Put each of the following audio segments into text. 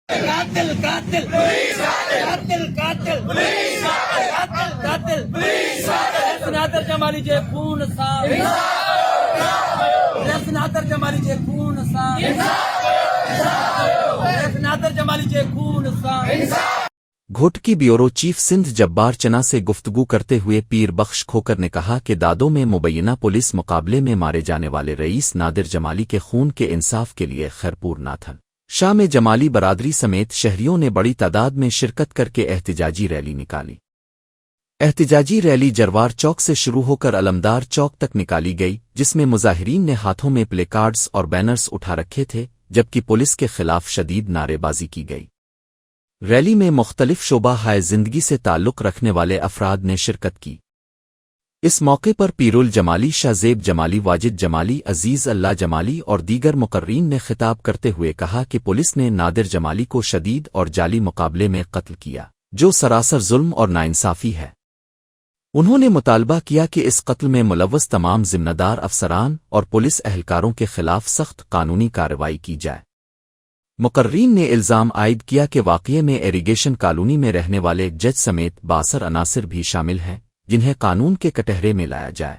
قاتل قاتل قاتل قاتل قاتل نادر جمالی جے خون صاف نادر جمالی جے خون صاف نادر جمالی جے خون صاف گھوٹ کی بیورو چیف سندھ جبار چنا سے گفتگو کرتے ہوئے پیر بخش کھوکر نے کہا کہ دادوں میں مبینہ پولیس مقابلے میں مارے جانے والے رئیس نادر جمالی کے خون کے انصاف کے لیے خیرپور نہ تھن شاہ میں جمالی برادری سمیت شہریوں نے بڑی تعداد میں شرکت کر کے احتجاجی ریلی نکالی۔ احتجاجی ریلی جروار چوک سے شروع ہو کر علمدار چوک تک نکالی گئی، جس میں مظاہرین نے ہاتھوں میں پلے کارڈز اور بینرز اٹھا رکھے تھے، جبکہ پولیس کے خلاف شدید نعرے بازی کی گئی۔ ریلی میں مختلف شعبہ ہائے زندگی سے تعلق رکھنے والے افراد نے شرکت کی۔ اس موقع پر پیرالجمالی، شاہ زیب جمالی، واجد جمالی، عزیز اللہ جمالی اور دیگر مقررین نے خطاب کرتے ہوئے کہا کہ پولیس نے نادر جمالی کو شدید اور جعلی مقابلے میں قتل کیا، جو سراسر ظلم اور ناانصافی ہے۔ انہوں نے مطالبہ کیا کہ اس قتل میں ملوث تمام ذمہ دار افسران اور پولیس اہلکاروں کے خلاف سخت قانونی کارروائی کی جائے۔ مقررین نے الزام عائد کیا کہ واقعے میں ایریگیشن کالونی میں رہنے والے جج سمیت باثر عناصر بھی شامل ہیں، جنہیں قانون کے کٹہرے میں لایا جائے۔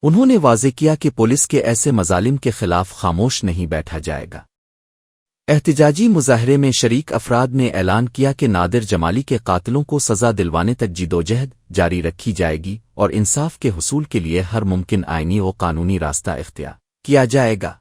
انہوں نے واضح کیا کہ پولیس کے ایسے مظالم کے خلاف خاموش نہیں بیٹھا جائے گا۔ احتجاجی مظاہرے میں شریک افراد نے اعلان کیا کہ نادر جمالی کے قاتلوں کو سزا دلوانے تک جدوجہد جاری رکھی جائے گی اور انصاف کے حصول کے لیے ہر ممکن آئینی و قانونی راستہ اختیار کیا جائے گا۔